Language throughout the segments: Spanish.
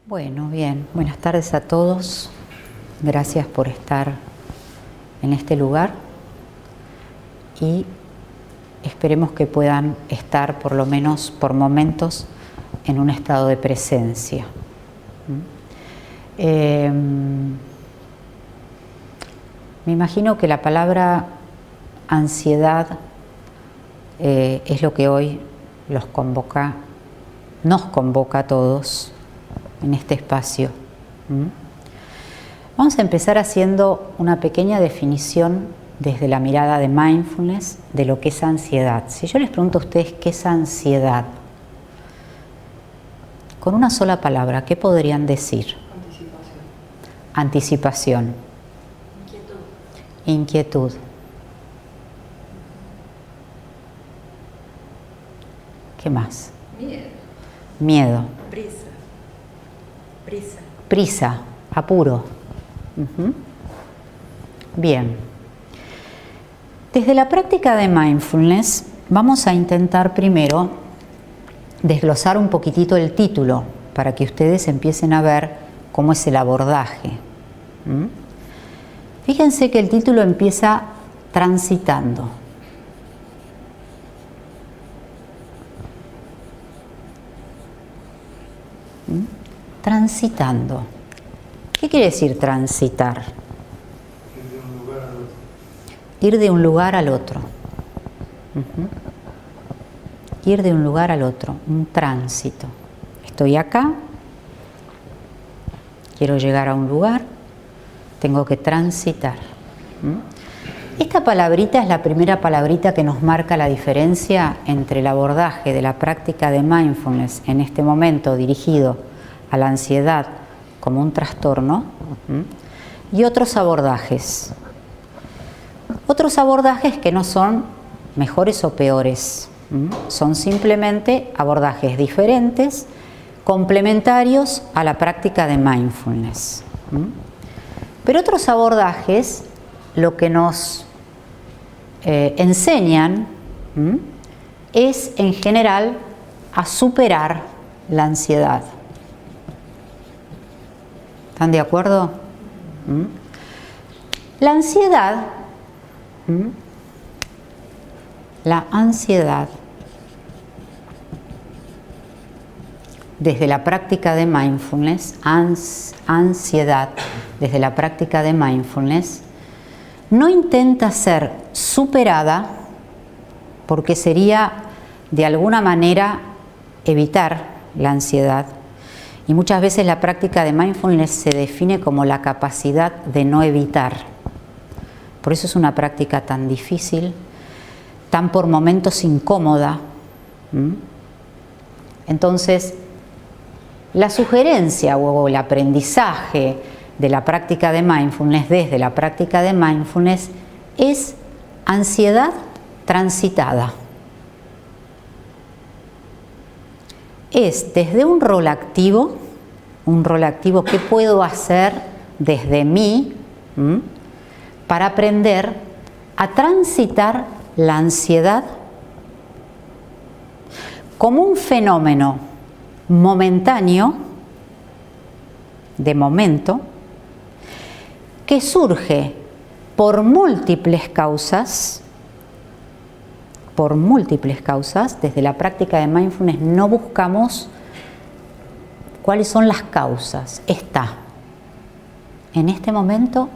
Bueno, bien. Buenas tardes a todos. Gracias por estar en este lugar y esperemos que puedan estar por lo menos por momentos en un estado de presencia. Me imagino que la palabra ansiedad es lo que hoy nos convoca a todos en este espacio. Vamos a empezar haciendo una pequeña definición desde la mirada de mindfulness de lo que es ansiedad. Si yo les pregunto a ustedes qué es ansiedad, con una sola palabra, ¿qué podrían decir? Anticipación. Inquietud. ¿Qué más? Miedo. Prisa, apuro. Bien. Desde la práctica de mindfulness vamos a intentar primero desglosar un poquitito el título para que ustedes empiecen a ver cómo es el abordaje. Fíjense que el título empieza transitando. Transitando. ¿Qué quiere decir transitar? Ir de un lugar al otro. Ir de un lugar al otro, un tránsito. Estoy acá, quiero llegar a un lugar, tengo que transitar. Esta palabrita es la primera palabrita que nos marca la diferencia entre el abordaje de la práctica de mindfulness en este momento dirigido a la ansiedad como un trastorno y otros abordajes. Otros abordajes que no son mejores o peores, son simplemente abordajes diferentes, complementarios a la práctica de mindfulness. Pero otros abordajes lo que nos enseñan es en general a superar la ansiedad. ¿Están de acuerdo? La ansiedad, desde la práctica de mindfulness, ansiedad desde la práctica de mindfulness, no intenta ser superada porque sería de alguna manera evitar la ansiedad. Y muchas veces la práctica de mindfulness se define como la capacidad de no evitar. Por eso es una práctica tan difícil, tan por momentos incómoda. Entonces, la sugerencia o el aprendizaje de la práctica de mindfulness, desde la práctica de mindfulness, es ansiedad transitada. Es desde un rol activo que puedo hacer desde mí para aprender a transitar la ansiedad como un fenómeno momentáneo, de momento, que surge por múltiples causas. Desde la práctica de mindfulness no buscamos cuáles son las causas. Está. En este momento,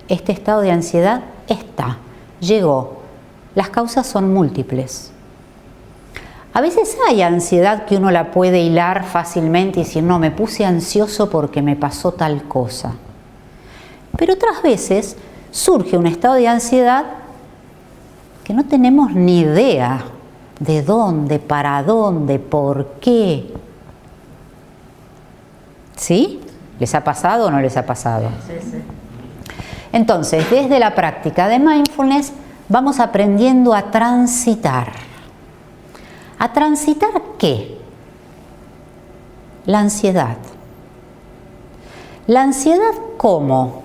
este estado de ansiedad está. Llegó. Las causas son múltiples. A veces hay ansiedad que uno la puede hilar fácilmente y decir, no, me puse ansioso porque me pasó tal cosa. Pero otras veces surge un estado de ansiedad que no tenemos ni idea de dónde, para dónde, por qué. ¿Sí? ¿Les ha pasado o no les ha pasado? Sí. Entonces, desde la práctica de mindfulness vamos aprendiendo a transitar. ¿A transitar qué? La ansiedad. ¿La ansiedad cómo?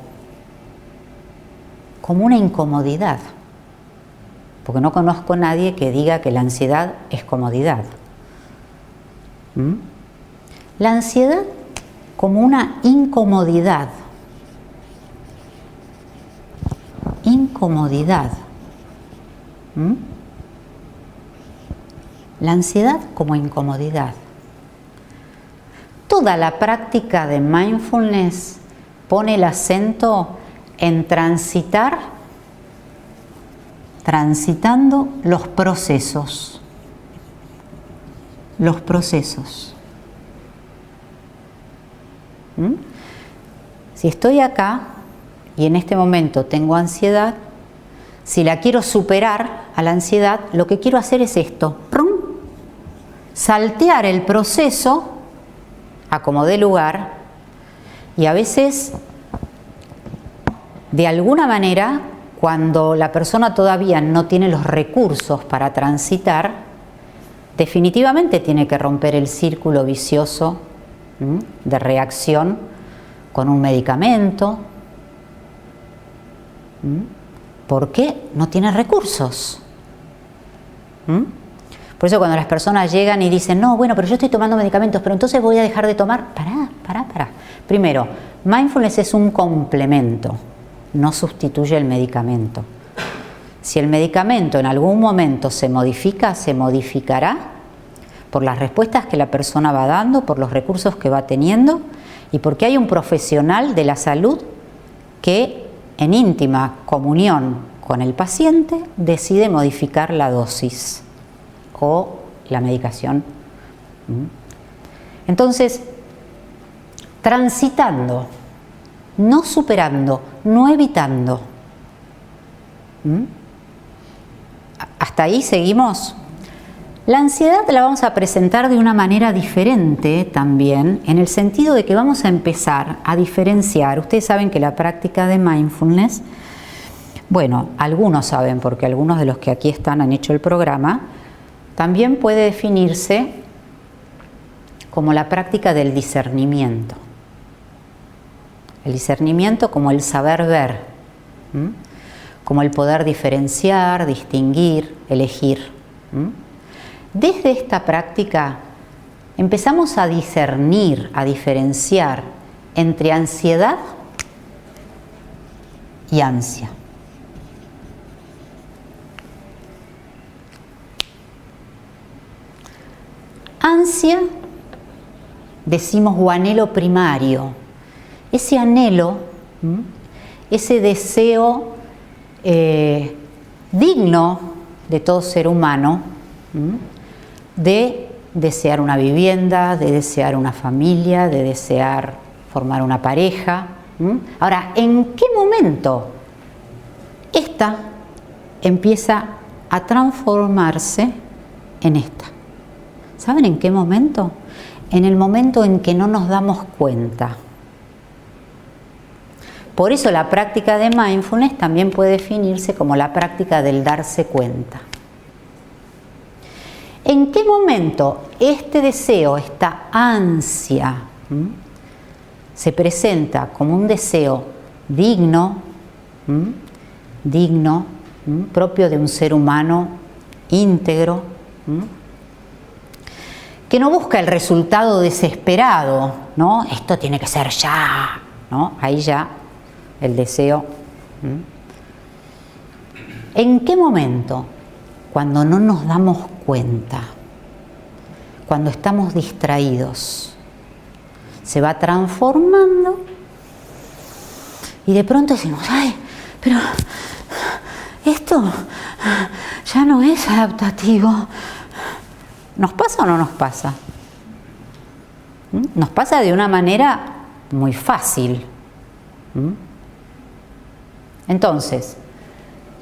Como una incomodidad. Porque no conozco a nadie que diga que la ansiedad es comodidad. La ansiedad como una incomodidad. Incomodidad. La ansiedad como incomodidad. Toda la práctica de mindfulness pone el acento en transitando los procesos. Los procesos. Si estoy acá y en este momento tengo ansiedad, si la quiero superar a la ansiedad, lo que quiero hacer es esto, ¡prum!, saltear el proceso a como dé lugar, y a veces, de alguna manera, cuando la persona todavía no tiene los recursos para transitar, definitivamente tiene que romper el círculo vicioso de reacción con un medicamento. ¿Por qué? No tiene recursos. Por eso cuando las personas llegan y dicen, no, bueno, pero yo estoy tomando medicamentos, pero entonces voy a dejar de tomar. Pará. Primero, mindfulness es un complemento, no sustituye el medicamento. Si el medicamento en algún momento se modifica, se modificará por las respuestas que la persona va dando, por los recursos que va teniendo y porque hay un profesional de la salud que en íntima comunión con el paciente decide modificar la dosis o la medicación. Entonces, transitando, no superando, no evitando. ¿Hasta ahí seguimos? La ansiedad la vamos a presentar de una manera diferente también, en el sentido de que vamos a empezar a diferenciar. Ustedes saben que la práctica de mindfulness, bueno, algunos saben, porque algunos de los que aquí están han hecho el programa, también puede definirse como la práctica del discernimiento. El discernimiento como el saber ver, como el poder diferenciar, distinguir, elegir. Desde esta práctica empezamos a discernir, a diferenciar entre ansiedad y ansia. Ansia, decimos, o anhelo primario. Ese anhelo, ese deseo digno de todo ser humano, de desear una vivienda, de desear una familia, de desear formar una pareja. Ahora, ¿en qué momento esta empieza a transformarse en esta? ¿Saben en qué momento? En el momento en que no nos damos cuenta. Por eso la práctica de mindfulness también puede definirse como la práctica del darse cuenta. ¿En qué momento este deseo, esta ansia, se presenta como un deseo digno, propio de un ser humano íntegro, que no busca el resultado desesperado, ¿no? Esto tiene que ser ya, ¿no? Ahí ya el deseo. ¿En qué momento? Cuando no nos damos cuenta, cuando estamos distraídos, se va transformando y de pronto decimos, ay, pero esto ya no es adaptativo. ¿Nos pasa o no nos pasa? Nos pasa de una manera muy fácil. Entonces,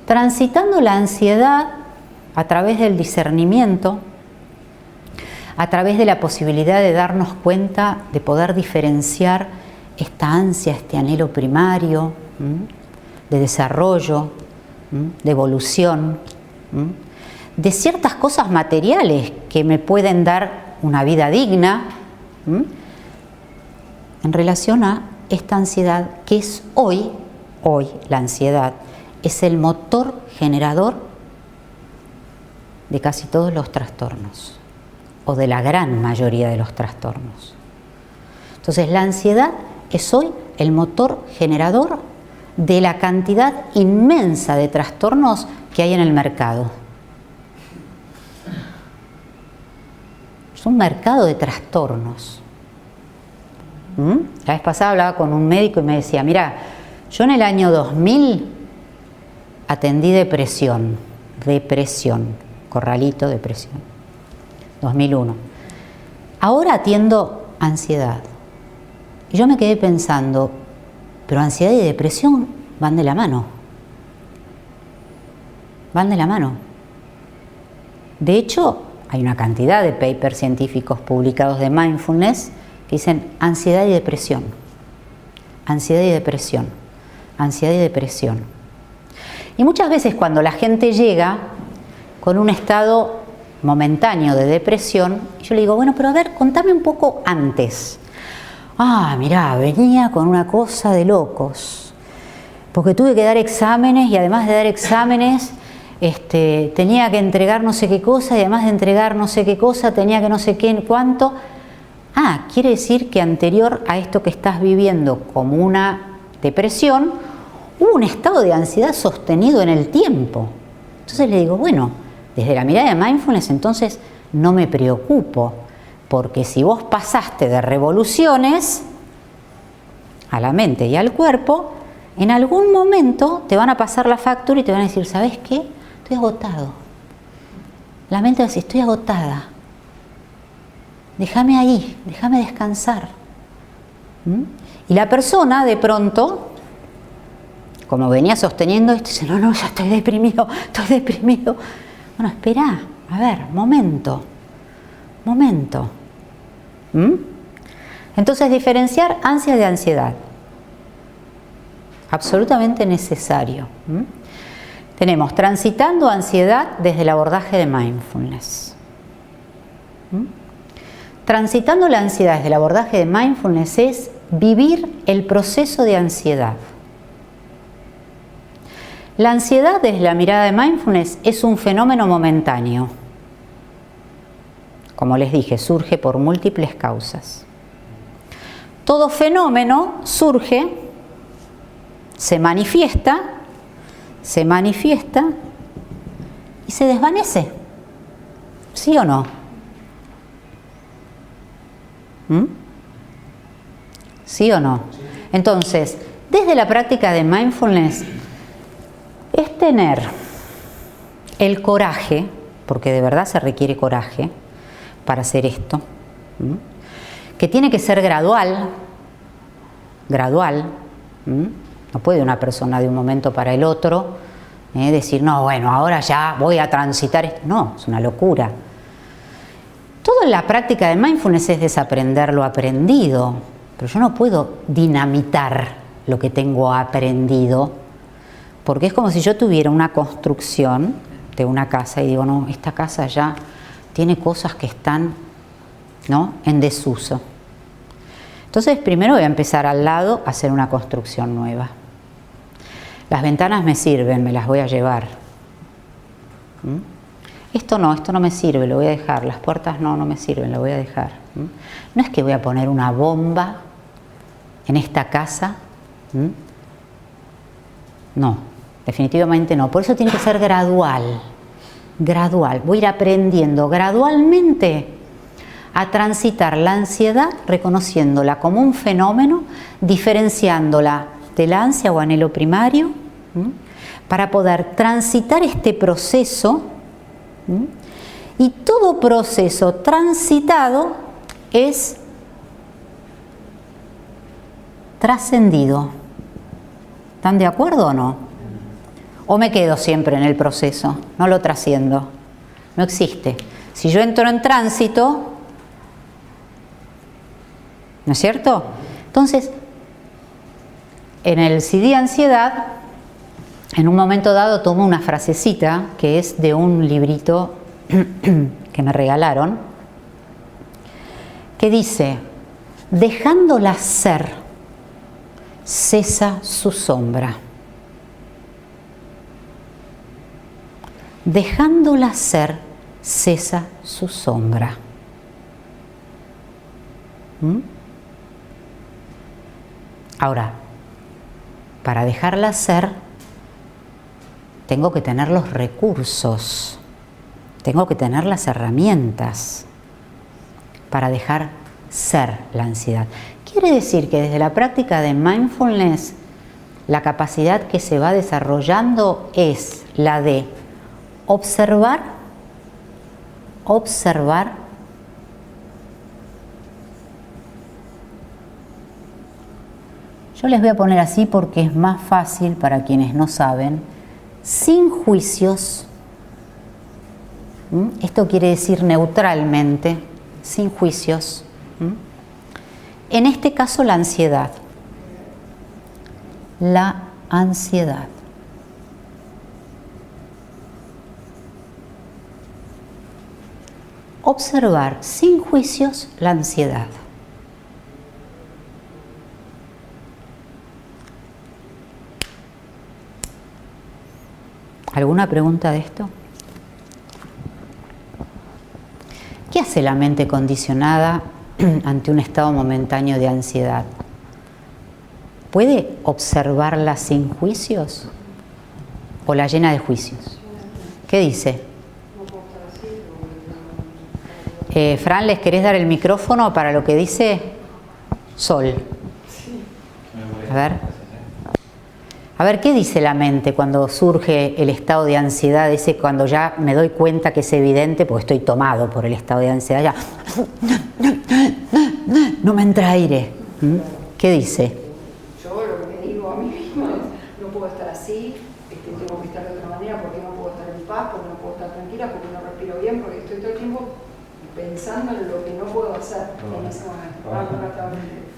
transitando la ansiedad a través del discernimiento, a través de la posibilidad de darnos cuenta, de poder diferenciar esta ansia, este anhelo primario, de desarrollo, de evolución, de ciertas cosas materiales que me pueden dar una vida digna, en relación a esta ansiedad que es hoy la ansiedad es el motor generador de casi todos los trastornos o de la gran mayoría de los trastornos. Entonces la ansiedad es hoy el motor generador de la cantidad inmensa de trastornos que hay en el mercado. Es un mercado de trastornos. La vez pasada hablaba con un médico y me decía, mira, yo en el año 2000 atendí depresión, corralito, depresión, 2001. Ahora atiendo ansiedad. Y yo me quedé pensando, pero ansiedad y depresión van de la mano. Van de la mano. De hecho, hay una cantidad de papers científicos publicados de mindfulness que dicen ansiedad y depresión. Ansiedad y depresión. Ansiedad y depresión. Y muchas veces cuando la gente llega con un estado momentáneo de depresión, yo le digo, bueno, pero a ver, contame un poco antes. Ah, mirá, venía con una cosa de locos, porque tuve que dar exámenes y además de dar exámenes, tenía que entregar no sé qué cosa y además de entregar no sé qué cosa, tenía que no sé qué, cuánto. Ah, quiere decir que anterior a esto que estás viviendo como una depresión, hubo un estado de ansiedad sostenido en el tiempo. Entonces le digo, bueno, desde la mirada de mindfulness entonces no me preocupo, porque si vos pasaste de revoluciones a la mente y al cuerpo, en algún momento te van a pasar la factura y te van a decir, ¿sabes qué? Estoy agotado. La mente va a decir, estoy agotada. Déjame ahí, déjame descansar. Y la persona de pronto, como venía sosteniendo esto, dice, no, ya estoy deprimido. Bueno, espera, a ver, momento. Entonces, diferenciar ansia de ansiedad. Absolutamente necesario. Tenemos transitando ansiedad desde el abordaje de mindfulness. Transitando la ansiedad desde el abordaje de mindfulness es vivir el proceso de ansiedad. La ansiedad desde la mirada de mindfulness es un fenómeno momentáneo. Como les dije, surge por múltiples causas. Todo fenómeno surge, se manifiesta y se desvanece. ¿Sí o no? ¿Sí o no? Entonces, desde la práctica de mindfulness es tener el coraje, porque de verdad se requiere coraje para hacer esto, que tiene que ser gradual. No puede una persona de un momento para el otro decir, no, bueno, ahora ya voy a transitar esto. No, es una locura. Toda la práctica de mindfulness es desaprender lo aprendido, pero yo no puedo dinamitar lo que tengo aprendido, porque es como si yo tuviera una construcción de una casa y digo, no, esta casa ya tiene cosas que están, ¿no?, en desuso. Entonces, primero voy a empezar al lado a hacer una construcción nueva. Las ventanas me sirven, me las voy a llevar. Esto no me sirve, lo voy a dejar. Las puertas no me sirven, lo voy a dejar. No es que voy a poner una bomba en esta casa. No, definitivamente no. Por eso tiene que ser gradual. Voy a ir aprendiendo gradualmente a transitar la ansiedad, reconociéndola como un fenómeno, diferenciándola de la ansia o anhelo primario, para poder transitar este proceso. Y todo proceso transitado es trascendido. ¿Están de acuerdo o no? ¿O me quedo siempre en el proceso? No lo trasciendo. No existe. Si yo entro en tránsito, ¿no es cierto? Entonces, en el CD Ansiedad, en un momento dado tomo una frasecita que es de un librito que me regalaron, que dice, dejándola ser, cesa su sombra. Dejándola ser, cesa su sombra. Ahora, para dejarla ser, tengo que tener los recursos, tengo que tener las herramientas para dejar ser la ansiedad. Quiere decir que desde la práctica de mindfulness, la capacidad que se va desarrollando es la de observar. Yo les voy a poner así porque es más fácil para quienes no saben, sin juicios. Esto quiere decir neutralmente, sin juicios. En este caso la ansiedad. La ansiedad. Observar sin juicios la ansiedad. ¿Alguna pregunta de esto? ¿Qué hace la mente condicionada ante un estado momentáneo de ansiedad? ¿Puede observarla sin juicios o la llena de juicios? ¿Qué dice? Fran, ¿les querés dar el micrófono para lo que dice Sol? A ver, ¿qué dice la mente cuando surge el estado de ansiedad ese, cuando ya me doy cuenta que es evidente, porque estoy tomado por el estado de ansiedad, ya no me entra aire? ¿Qué dice? Yo lo que me digo a mí mismo es, no puedo estar así, tengo que estar de otra manera, porque no puedo estar en paz, porque no puedo estar tranquila, porque no respiro bien, porque estoy todo el tiempo pensando en lo que no puedo hacer en ese momento.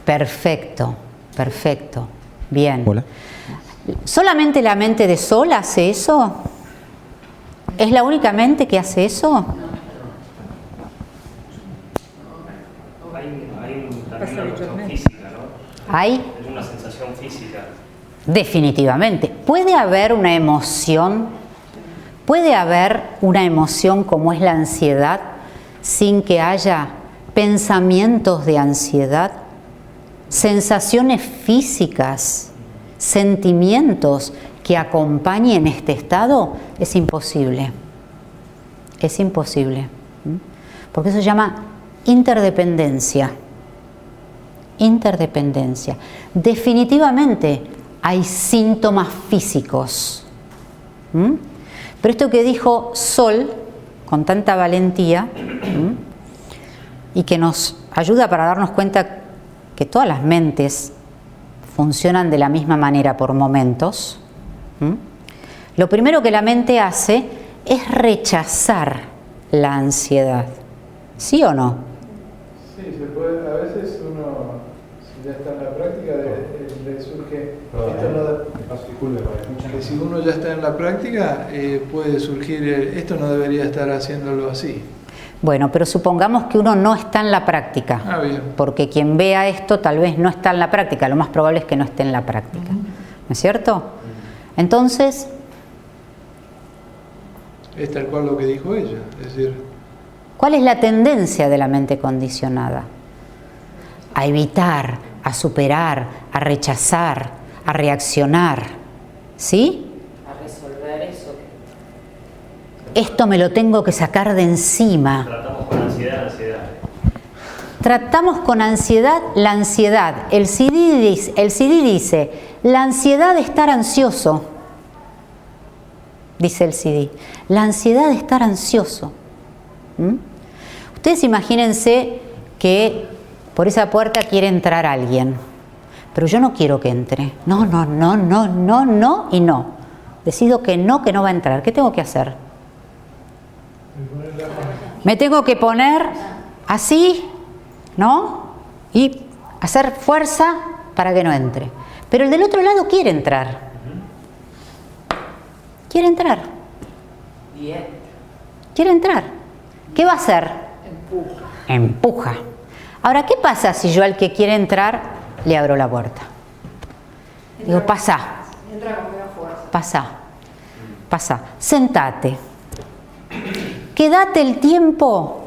Perfecto, perfecto. Bien. Hola. ¿Solamente la mente de Sol hace eso? ¿Es la única mente que hace eso? Hay también una cuestión física, ¿no? ¿Hay? Es una sensación física. Definitivamente. ¿Puede haber una emoción? ¿Puede haber una emoción como es la ansiedad sin que haya pensamientos de ansiedad? Sensaciones físicas, sentimientos que acompañen este estado, es imposible. Es imposible. Porque eso se llama interdependencia. Interdependencia. Definitivamente hay síntomas físicos. Pero esto que dijo Sol, con tanta valentía, y que nos ayuda para darnos cuenta que todas las mentes funcionan de la misma manera por momentos. Lo primero que la mente hace es rechazar la ansiedad. ¿Sí o no? Sí, se puede. A veces uno, si ya está en la práctica, le surge. Que si uno ya está en la práctica, puede surgir esto no debería estar haciéndolo así. Bueno, pero supongamos que uno no está en la práctica, Bien. porque quien vea esto tal vez no está en la práctica, lo más probable es que no esté en la práctica, ¿no es cierto? Entonces, Es tal cual lo que dijo ella, es decir, ¿cuál es la tendencia de la mente condicionada? A evitar, a superar, a rechazar, a reaccionar, ¿sí? A resolver eso. Esto me lo tengo que sacar de encima. Tratamos con ansiedad, Tratamos con ansiedad la ansiedad. El CD dice, la ansiedad de estar ansioso. Dice el CD. La ansiedad de estar ansioso. Ustedes imagínense que por esa puerta quiere entrar alguien. Pero yo no quiero que entre. No y no. Decido que no va a entrar. ¿Qué tengo que hacer? Me tengo que poner así, ¿no? Y hacer fuerza para que no entre. Pero el del otro lado quiere entrar. Quiere entrar. Bien. Quiere entrar. ¿Qué va a hacer? Empuja. Ahora, ¿qué pasa si yo al que quiere entrar le abro la puerta? Digo, pasa. Entra con menos fuerza. Pasa. Sentate. Quédate el tiempo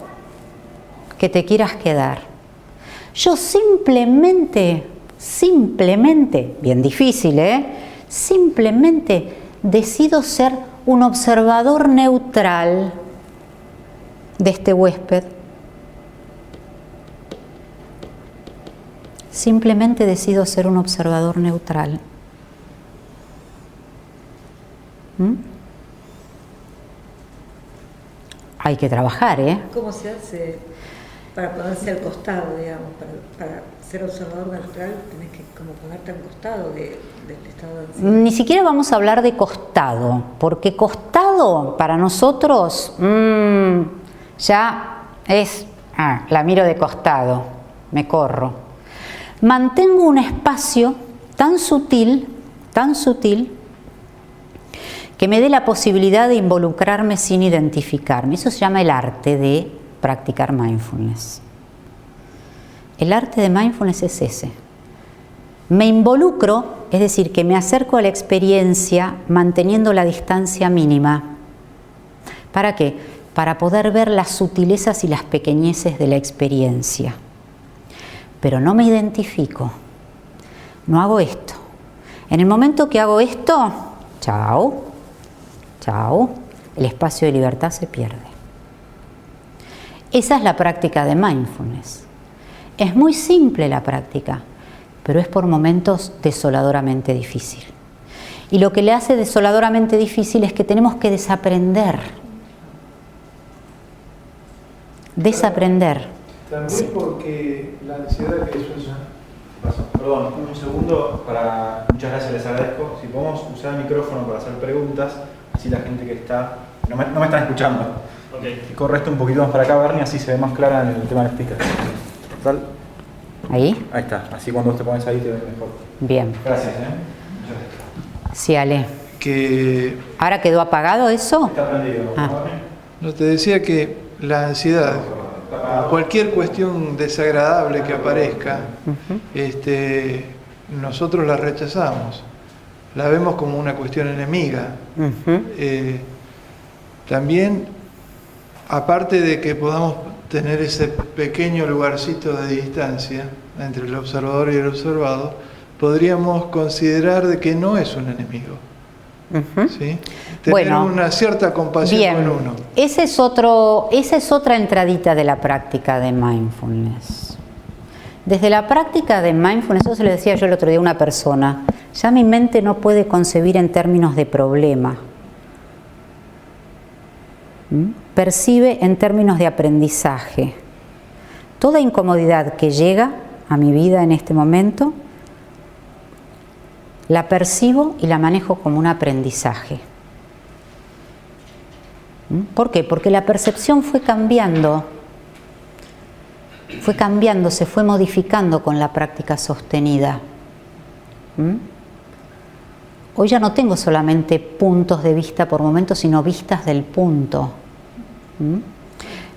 que te quieras quedar. Yo simplemente simplemente, bien difícil, simplemente decido ser un observador neutral de este huésped. Simplemente decido ser un observador neutral. Hay que trabajar, ¿Cómo se hace para ponerse al costado, digamos? Para ser observador neutral tenés que como ponerte al costado del estado de ansiedad. Ni siquiera vamos a hablar de costado, porque costado para nosotros ya es, la miro de costado, me corro. Mantengo un espacio tan sutil, que me dé la posibilidad de involucrarme sin identificarme. Eso se llama el arte de practicar mindfulness. El arte de mindfulness es ese. Me involucro, es decir, que me acerco a la experiencia manteniendo la distancia mínima. ¿Para qué? Para poder ver las sutilezas y las pequeñeces de la experiencia. Pero no me identifico. No hago esto. En el momento que hago esto, chao, el espacio de libertad se pierde. Esa es la práctica de mindfulness. Es muy simple la práctica, pero es por momentos desoladoramente difícil. Y lo que le hace desoladoramente difícil es que tenemos que desaprender. También Sí. porque la ansiedad que eso es... Perdón, un segundo muchas gracias, les agradezco. Si podemos usar el micrófono para hacer preguntas, así la gente que está... No me están escuchando. Okay. Corre esto un poquito más para acá, Bernie, así se ve más clara en el tema del speaker. ¿Tal? ¿Ahí? Ahí está, así cuando te pones ahí te ves mejor. Bien. Gracias, Muchas gracias. Sí, Ale. Que ¿Ahora quedó apagado eso? Está prendido. no te decía que la ansiedad, cualquier cuestión desagradable que aparezca, nosotros la rechazamos, la vemos como una cuestión enemiga. También, aparte de que podamos tener ese pequeño lugarcito de distancia entre el observador y el observado, podríamos considerar de que no es un enemigo. ¿Sí? Tener una cierta compasión con uno. Esa es otra entradita de la práctica de mindfulness. Desde la práctica de mindfulness, eso se le decía yo el otro día a una persona, ya mi mente no puede concebir en términos de problema. Percibe en términos de aprendizaje. Toda incomodidad que llega a mi vida en este momento, la percibo y la manejo como un aprendizaje. ¿Por qué? Porque la percepción fue cambiando, se fue modificando con la práctica sostenida. Hoy ya no tengo solamente puntos de vista por momentos, sino vistas del punto.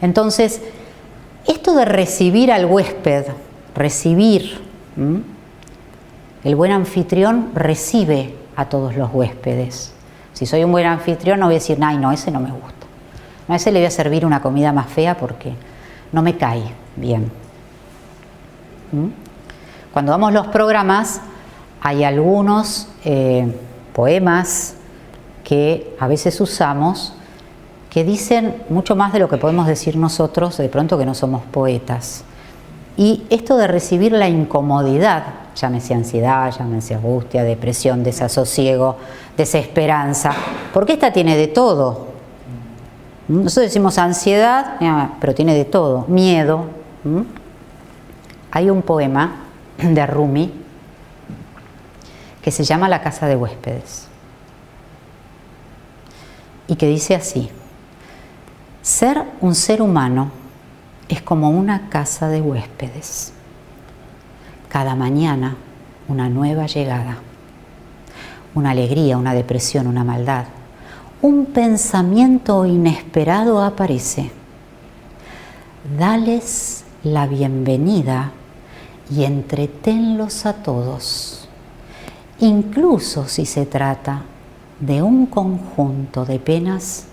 Entonces, esto de recibir al huésped, el buen anfitrión recibe a todos los huéspedes. Si soy un buen anfitrión no voy a decir, ay no, ese no me gusta. No, a ese le voy a servir una comida más fea porque no me cae bien. Cuando damos los programas hay algunos poemas que a veces usamos que dicen mucho más de lo que podemos decir nosotros, de pronto que no somos poetas. Y esto de recibir la incomodidad, llámese ansiedad, llámese angustia, depresión, desasosiego, desesperanza, porque esta tiene de todo. Nosotros decimos ansiedad, pero tiene de todo, miedo. Hay un poema de Rumi que se llama La casa de huéspedes y que dice así: ser un ser humano es como una casa de huéspedes. Cada mañana una nueva llegada, una alegría, una depresión, una maldad. Un pensamiento inesperado aparece. Dales la bienvenida y entretenlos a todos, incluso si se trata de un conjunto de penas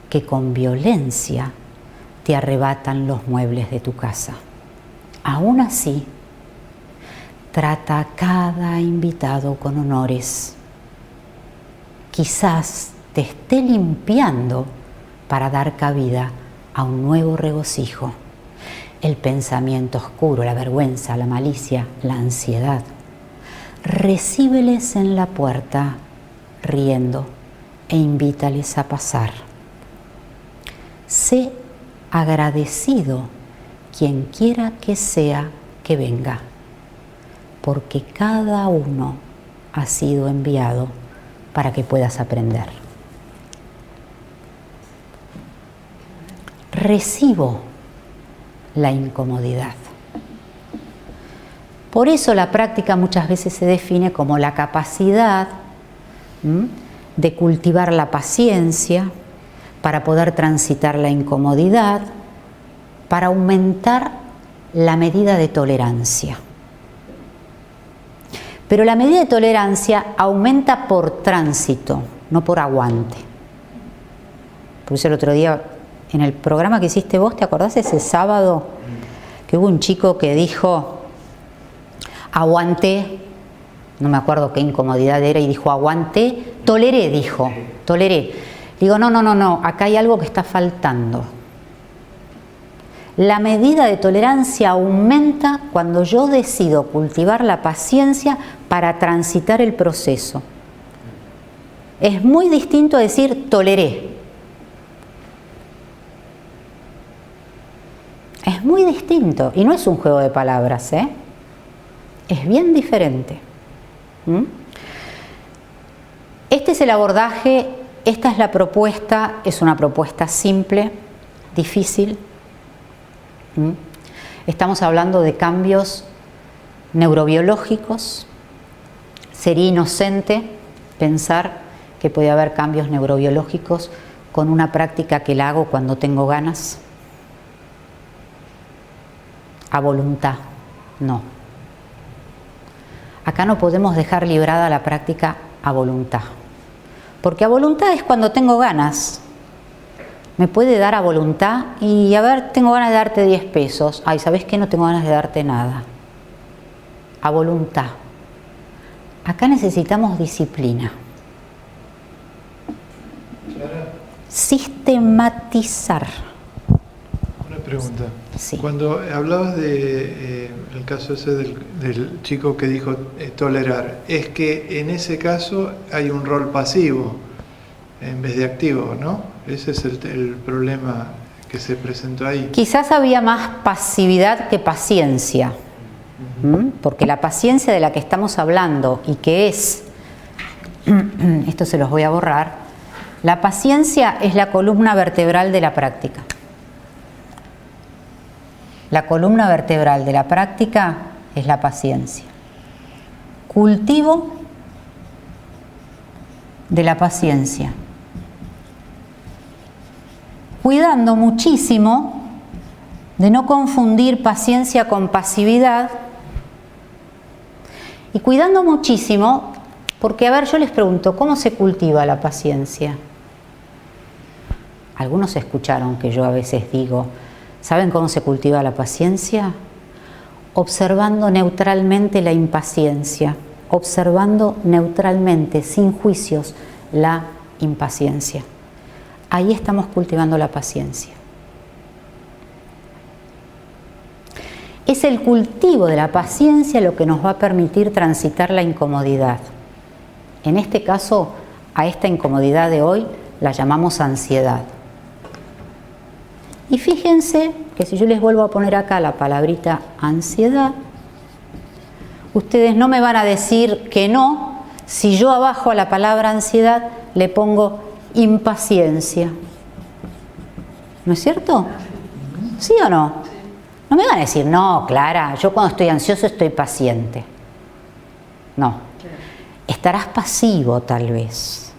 que con violencia te arrebatan los muebles de tu casa. Aún así, Trata a cada invitado con honores. Quizás te esté limpiando para dar cabida a un nuevo regocijo. El pensamiento oscuro, la vergüenza, la malicia, la ansiedad. Recíbeles en la puerta, riendo, e invítales a pasar. Sé agradecido quien quiera que sea que venga, porque cada uno ha sido enviado para que puedas aprender. Recibo la incomodidad. Por eso la práctica muchas veces se define como la capacidad de cultivar la paciencia para poder transitar la incomodidad, para aumentar la medida de tolerancia. Pero la medida de tolerancia aumenta por tránsito, no por aguante. Por eso el otro día, en el programa que hiciste vos, ¿te acordás ese sábado que hubo un chico que dijo, aguanté, no me acuerdo qué incomodidad era, y dijo, aguanté, toleré, dijo, toleré. Digo, no, acá hay algo que está faltando. La medida de tolerancia aumenta cuando yo decido cultivar la paciencia para transitar el proceso. Es muy distinto a decir toleré. Es muy distinto y no es un juego de palabras, ¿eh? Es bien diferente. Este es el abordaje, esta es la propuesta, es una propuesta simple, difícil. Estamos hablando de cambios neurobiológicos. Sería inocente pensar que puede haber cambios neurobiológicos con una práctica que la hago cuando tengo ganas. A voluntad, no. Acá no podemos dejar librada la práctica a voluntad. Porque a voluntad es cuando tengo ganas. Me puede dar a voluntad y a ver, tengo ganas de darte 10 pesos. Ay, ¿sabes qué? No tengo ganas de darte nada. A voluntad. Acá necesitamos disciplina. Sistematizar. Una pregunta. Sí. Cuando hablabas de el caso ese del chico que dijo tolerar, es que en ese caso hay un rol pasivo en vez de activo, ¿no? Ese es el problema que se presentó ahí. Quizás había más pasividad que paciencia, porque la paciencia de la que estamos hablando y que es, esto se los voy a borrar, la paciencia es la columna vertebral de la práctica. La columna vertebral de la práctica es la paciencia. Cultivo de la paciencia. Cuidando muchísimo de no confundir paciencia con pasividad y cuidando muchísimo porque, a ver, yo les pregunto, ¿cómo se cultiva la paciencia? Algunos escucharon que yo a veces digo, ¿saben cómo se cultiva la paciencia? Observando neutralmente la impaciencia, observando neutralmente, sin juicios, la impaciencia. Ahí estamos cultivando la paciencia. Es el cultivo de la paciencia lo que nos va a permitir transitar la incomodidad. En este caso, a esta incomodidad de hoy la llamamos ansiedad. Y fíjense que si yo les vuelvo a poner acá la palabrita ansiedad, ustedes no me van a decir que no si yo abajo a la palabra ansiedad le pongo impaciencia. ¿No es cierto? ¿Sí o no? No me van a decir, no, Clara, yo cuando estoy ansioso estoy paciente. No. Estarás pasivo tal vez.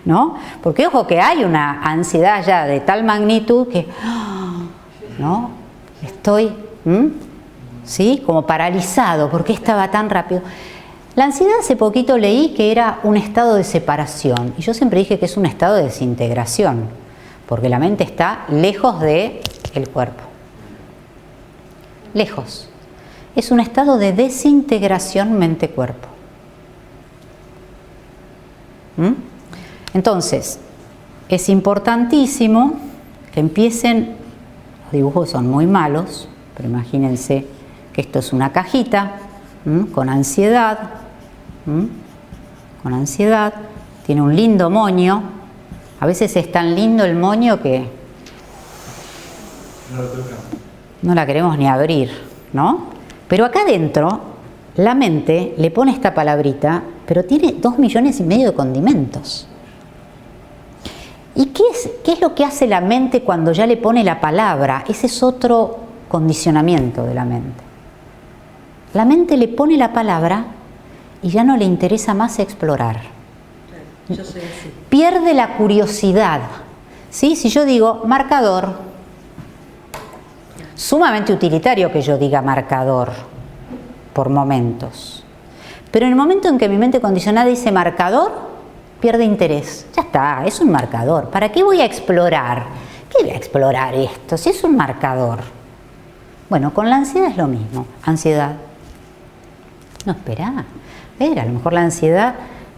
¿No? Porque ojo que hay una ansiedad ya de tal magnitud que, ¿no? Estoy, ¿sí? Como paralizado, ¿por qué estaba tan rápido? La ansiedad hace poquito leí que era un estado de separación, y yo siempre dije que es un estado de desintegración, porque la mente está lejos del cuerpo. lejos. Es un estado de desintegración mente-cuerpo. Entonces, es importantísimo que empiecen, los dibujos son muy malos, pero imagínense que esto es una cajita con ansiedad, tiene un lindo moño, a veces es tan lindo el moño que no la queremos ni abrir, ¿no? Pero acá adentro la mente le pone esta palabrita, pero tiene 2,5 millones de condimentos. ¿Y qué es lo que hace la mente cuando ya le pone la palabra? Ese es otro condicionamiento de la mente. La mente le pone la palabra y ya no le interesa más explorar. Yo soy así. Pierde la curiosidad. ¿Sí? Si yo digo marcador, sumamente utilitario que yo diga marcador por momentos. Pero en el momento en que mi mente condicionada dice marcador, pierde interés. Ya está, es un marcador. ¿Para qué voy a explorar? ¿Qué voy a explorar esto? Si es un marcador. Bueno, con la ansiedad es lo mismo. Ansiedad. No, espera. A lo mejor la ansiedad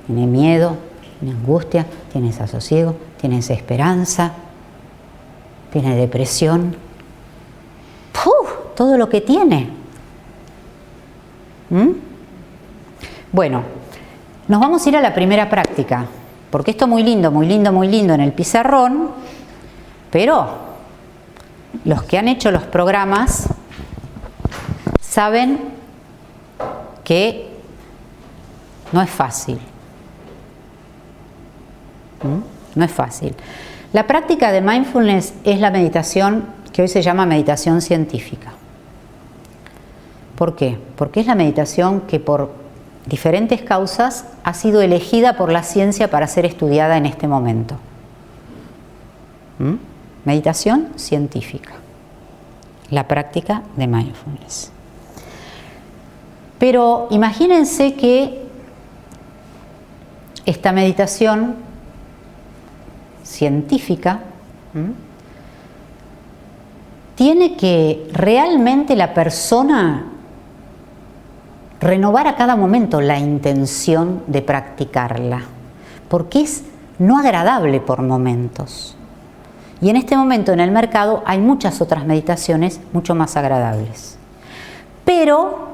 tiene miedo, tiene angustia, tiene desasosiego, tiene desesperanza, tiene depresión. Todo lo que tiene. Bueno, nos vamos a ir a la primera práctica, porque esto es muy lindo, muy lindo, muy lindo en el pizarrón, pero los que han hecho los programas saben que no es fácil. No es fácil. La práctica de mindfulness es la meditación que hoy se llama meditación científica. ¿Por qué? Porque es la meditación que por diferentes causas ha sido elegida por la ciencia para ser estudiada en este momento. Meditación científica. La práctica de mindfulness. Pero imagínense que esta meditación científica tiene que realmente la persona renovar a cada momento la intención de practicarla, porque es no agradable por momentos. Y en este momento en el mercado hay muchas otras meditaciones mucho más agradables. Pero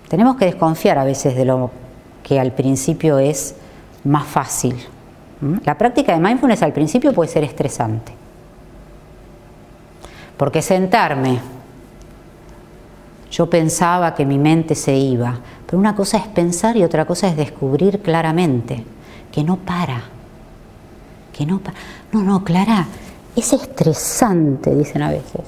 tenemos que desconfiar a veces de lo que al principio es más fácil. La práctica de mindfulness al principio puede ser estresante. Porque sentarme, yo pensaba que mi mente se iba, pero una cosa es pensar y otra cosa es descubrir claramente que no para. No, Clara, es estresante, dicen a veces.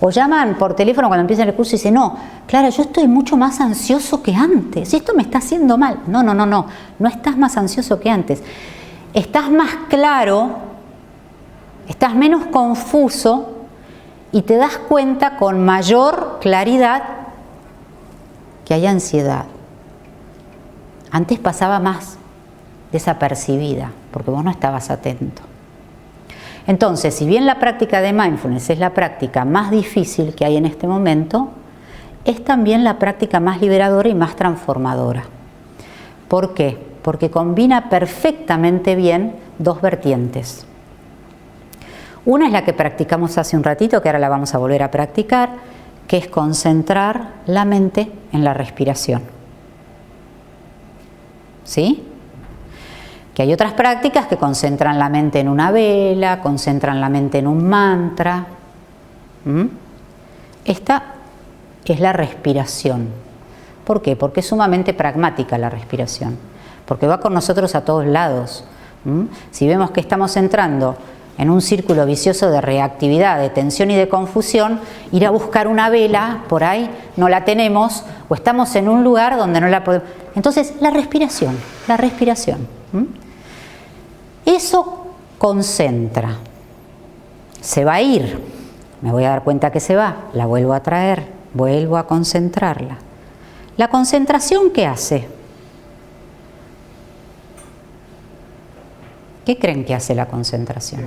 O llaman por teléfono cuando empiezan el curso y dicen, no, Clara, yo estoy mucho más ansioso que antes, esto me está haciendo mal. No estás más ansioso que antes. Estás más claro, estás menos confuso y te das cuenta con mayor claridad que hay ansiedad. Antes pasaba más desapercibida porque vos no estabas atento. Entonces, si bien la práctica de mindfulness es la práctica más difícil que hay en este momento, es también la práctica más liberadora y más transformadora. ¿Por qué? Porque combina perfectamente bien dos vertientes. Una es la que practicamos hace un ratito, que ahora la vamos a volver a practicar, que es concentrar la mente en la respiración. ¿Sí? Que hay otras prácticas que concentran la mente en una vela, concentran la mente en un mantra. Esta es la respiración. ¿Por qué? Porque es sumamente pragmática la respiración. Porque va con nosotros a todos lados. Si vemos que estamos entrando en un círculo vicioso de reactividad, de tensión y de confusión, ir a buscar una vela, por ahí no la tenemos, o estamos en un lugar donde no la podemos. Entonces, la respiración. Eso concentra. Se va a ir, me voy a dar cuenta que se va, la vuelvo a traer, vuelvo a concentrarla. ¿La concentración qué hace? ¿Qué creen que hace la concentración?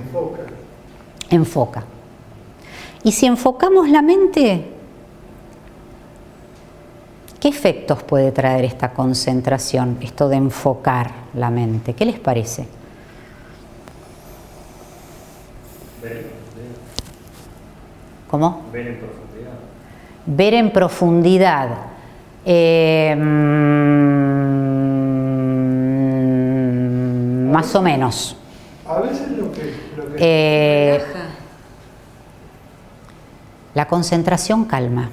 Enfoca. Y si enfocamos la mente, ¿qué efectos puede traer esta concentración, esto de enfocar la mente? ¿Qué les parece? ¿Cómo? Ver en profundidad. Ver en profundidad. Más o menos. A veces lo que la concentración calma.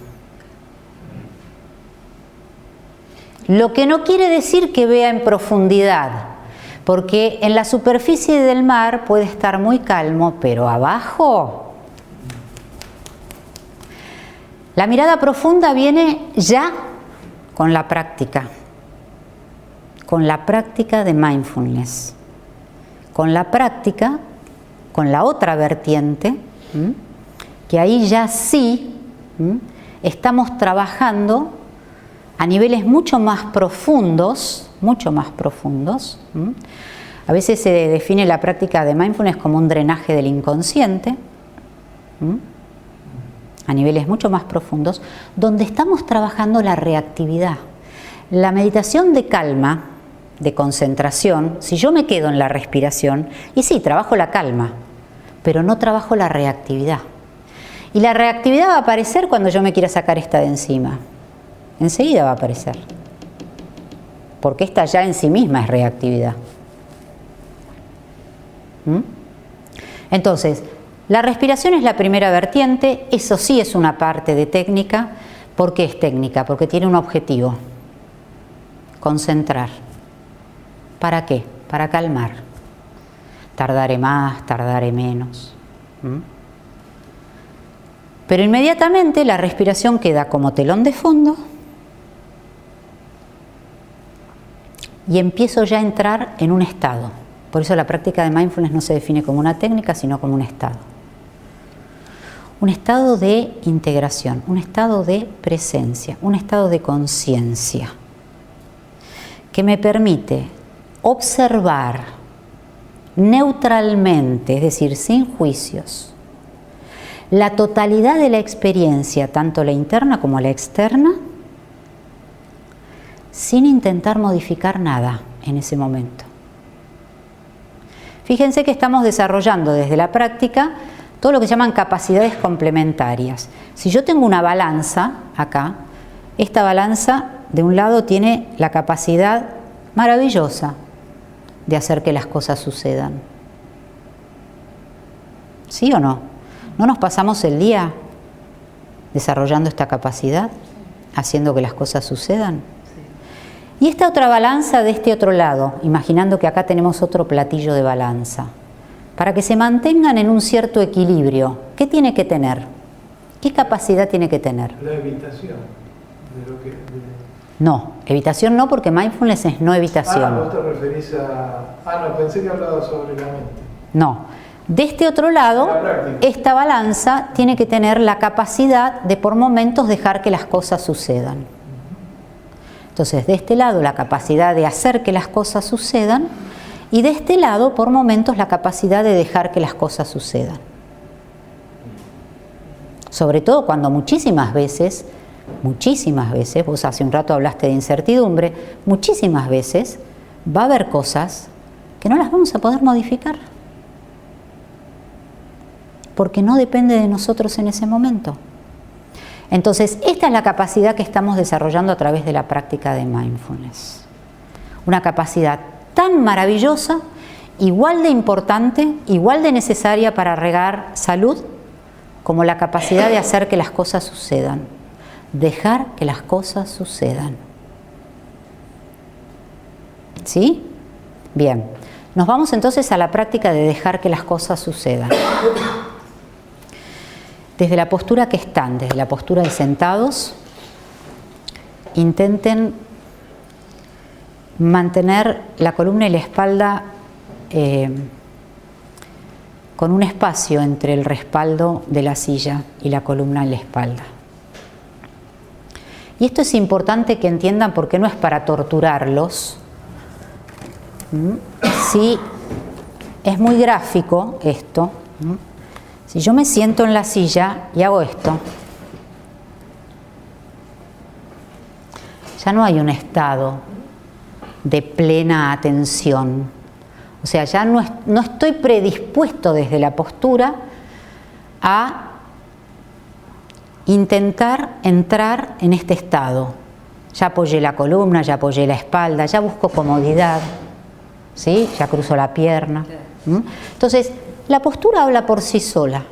Lo que no quiere decir que vea en profundidad, porque en la superficie del mar puede estar muy calmo, pero abajo la mirada profunda viene ya con la práctica de mindfulness, con la práctica, con la otra vertiente, que ahí ya sí estamos trabajando a niveles mucho más profundos. A veces se define la práctica de mindfulness como un drenaje del inconsciente, a niveles mucho más profundos, donde estamos trabajando la reactividad. La meditación de calma, de concentración, si yo me quedo en la respiración, y sí, trabajo la calma, pero no trabajo la reactividad. Y la reactividad va a aparecer cuando yo me quiera sacar esta de encima. Enseguida va a aparecer. Porque esta ya en sí misma es reactividad. Entonces, la respiración es la primera vertiente, eso sí es una parte de técnica. ¿Por qué es técnica? Porque tiene un objetivo: concentrar. ¿Para qué? Para calmar. Tardaré más, tardaré menos. Pero inmediatamente la respiración queda como telón de fondo y empiezo ya a entrar en un estado. Por eso la práctica de mindfulness no se define como una técnica, sino como un estado. Un estado de integración, un estado de presencia, un estado de conciencia que me permite observar neutralmente, es decir, sin juicios, la totalidad de la experiencia, tanto la interna como la externa, sin intentar modificar nada en ese momento. Fíjense que estamos desarrollando desde la práctica todo lo que se llaman capacidades complementarias. Si yo tengo una balanza acá, esta balanza de un lado tiene la capacidad maravillosa de hacer que las cosas sucedan. ¿Sí o no? ¿No nos pasamos el día desarrollando esta capacidad, haciendo que las cosas sucedan? Y esta otra balanza de este otro lado, imaginando que acá tenemos otro platillo de balanza, para que se mantengan en un cierto equilibrio, ¿qué tiene que tener? ¿Qué capacidad tiene que tener? La evitación. No, evitación no, porque mindfulness es no evitación. ¿Vos te referís a...? No, pensé que hablaba sobre la mente. No. De este otro lado, esta balanza tiene que tener la capacidad de por momentos dejar que las cosas sucedan. Entonces, de este lado la capacidad de hacer que las cosas sucedan y de este lado, por momentos, la capacidad de dejar que las cosas sucedan. Sobre todo cuando muchísimas veces, vos hace un rato hablaste de incertidumbre, muchísimas veces va a haber cosas que no las vamos a poder modificar. Porque no depende de nosotros en ese momento. Entonces, esta es la capacidad que estamos desarrollando a través de la práctica de mindfulness. Una capacidad tan maravillosa, igual de importante, igual de necesaria para regar salud, como la capacidad de hacer que las cosas sucedan. Dejar que las cosas sucedan. ¿Sí? Bien. Nos vamos entonces a la práctica de dejar que las cosas sucedan. Desde la postura que están, desde la postura de sentados, intenten mantener la columna y la espalda con un espacio entre el respaldo de la silla y la columna y la espalda. Y esto es importante que entiendan porque no es para torturarlos. Sí, es muy gráfico esto. Si yo me siento en la silla y hago esto, ya no hay un estado de plena atención. O sea, ya no estoy predispuesto desde la postura a intentar entrar en este estado. Ya apoyé la columna, ya apoyé la espalda, ya busco comodidad, ¿sí? Ya cruzo la pierna. Entonces, la postura habla por sí sola.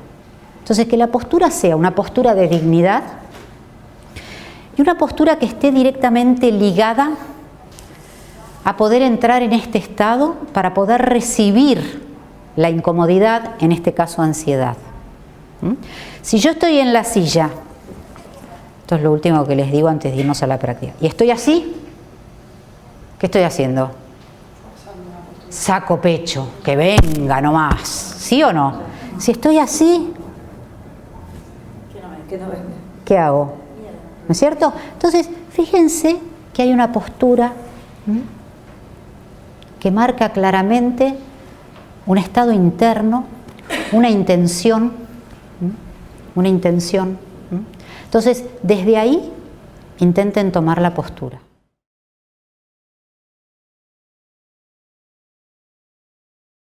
Entonces, que la postura sea una postura de dignidad y una postura que esté directamente ligada a poder entrar en este estado para poder recibir la incomodidad, en este caso ansiedad. Si yo estoy en la silla, esto es lo último que les digo antes de irnos a la práctica, y estoy así, ¿qué estoy haciendo? Saco pecho, que venga nomás, ¿sí o no? Si estoy así, ¿qué hago? ¿No es cierto? Entonces, fíjense que hay una postura que marca claramente un estado interno, una intención. Entonces, desde ahí intenten tomar la postura.